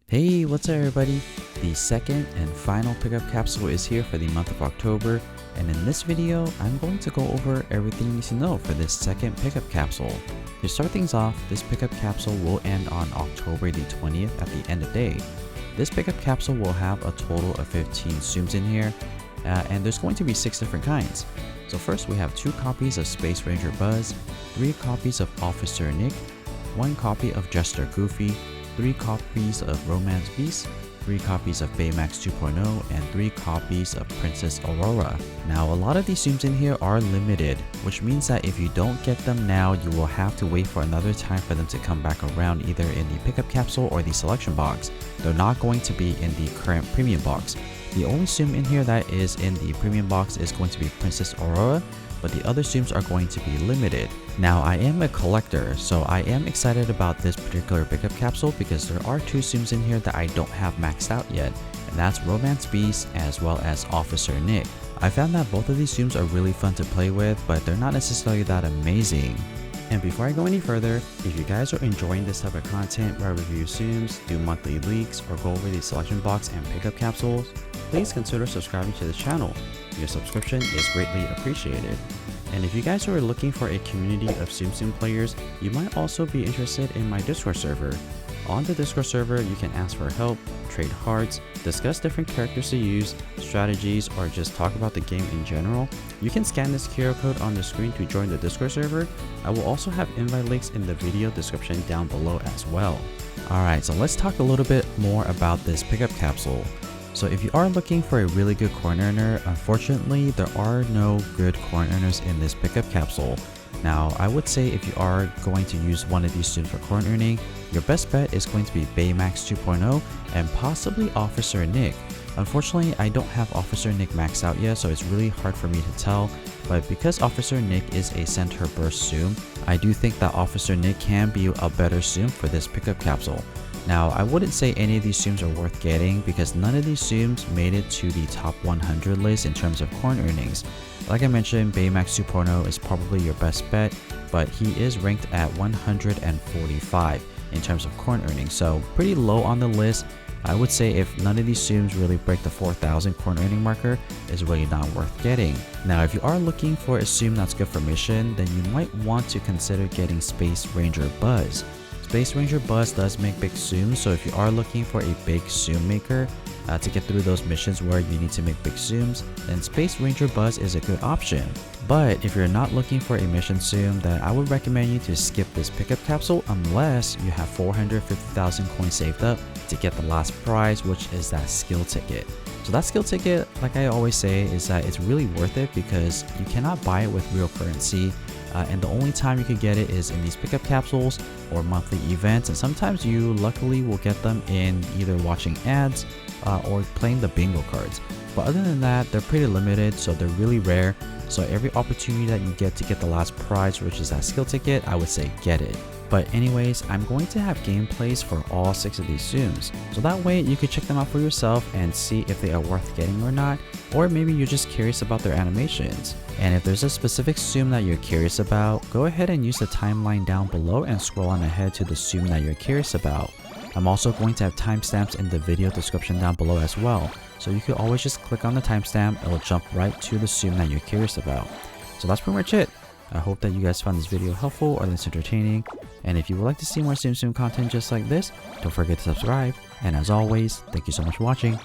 Hey, what's up everybody? The second and final pickup capsule is here for the month of October, and in this video, I'm going to go over everything you need to know for this second pickup capsule. To start things off, this pickup capsule will end on October the 20th at the end of day. This pickup capsule will have a total of 15 Tsums in here, and there's going to be 6 different kinds. So first we have 2 copies of Space Ranger Buzz, 3 copies of Officer Nick, 1 copy of Jester Goofy, 3 copies of Romance Beast, 3 copies of Baymax 2.0, and 3 copies of Princess Aurora. Now a lot of these Tsums in here are limited, which means that if you don't get them now, you will have to wait for another time for them to come back around either in the pickup capsule or the selection box. They're not going to be in the current premium box. The only Tsum in here that is in the premium box is going to be Princess Aurora, but the other Tsums are going to be limited. Now I am a collector, so I am excited about this particular pickup capsule because there are 2 Tsums in here that I don't have maxed out yet, and that's Romance Beast as well as Officer Nick. I found that both of these Tsums are really fun to play with, but they're not necessarily that amazing. And before I go any further, if you guys are enjoying this type of content where I review Tsums, do monthly leaks, or go over the selection box and pickup capsules, please consider subscribing to this channel. Your subscription is greatly appreciated. And if you guys are looking for a community of Tsum Tsum players, you might also be interested in my Discord server. On the Discord server, you can ask for help, trade hearts, discuss different characters to use, strategies, or just talk about the game in general. You can scan this QR code on the screen to join the Discord server. I will also have invite links in the video description down below as well. Alright, so let's talk a little bit more about this pickup capsule. So if you are looking for a really good coin earner, unfortunately there are no good coin earners in this pickup capsule. Now I would say if you are going to use one of these Tsums for coin earning, your best bet is going to be Baymax 2.0 and possibly Officer Nick. Unfortunately, I don't have Officer Nick maxed out yet, so it's really hard for me to tell, but because Officer Nick is a center burst Tsum, I do think that Officer Nick can be a better Tsum for this pickup capsule. Now, I wouldn't say any of these Tsums are worth getting because none of these Tsums made it to the top 100 list in terms of coin earnings. Like I mentioned, Baymax 2.0 is probably your best bet, but he is ranked at 145 in terms of coin earnings, so pretty low on the list. I would say if none of these Tsums really break the 4,000 coin earning marker, it's really not worth getting. Now, if you are looking for a Tsum that's good for mission, then you might want to consider getting Space Ranger Buzz. Space Ranger Buzz does make big Tsums, so if you are looking for a big Tsum maker to get through those missions where you need to make big Tsums, then Space Ranger Buzz is a good option. But if you're not looking for a mission Tsum, then I would recommend you to skip this pickup capsule unless you have 450,000 coins saved up to get the last prize, which is that skill ticket. So that skill ticket, like I always say, is that it's really worth it because you cannot buy it with real currency. And the only time you could get it is in these pickup capsules or monthly events, and sometimes you luckily will get them in either watching ads or playing the bingo cards. But other than that, they're pretty limited, so they're really rare. So every opportunity that you get to get the last prize, which is that skill ticket, I would say get it. But anyways, I'm going to have gameplays for all 6 of these Tsums, so that way you could check them out for yourself and see if they are worth getting or not, or maybe you're just curious about their animations. And if there's a specific Tsum that you're curious about, go ahead and use the timeline down below and scroll on ahead to the Tsum that you're curious about. I'm also going to have timestamps in the video description down below as well, so you could always just click on the timestamp, it'll jump right to the Tsum that you're curious about. So that's pretty much it. I hope that you guys found this video helpful or at least entertaining, and if you would like to see more Tsum Tsum content just like this, don't forget to subscribe, and as always, thank you so much for watching.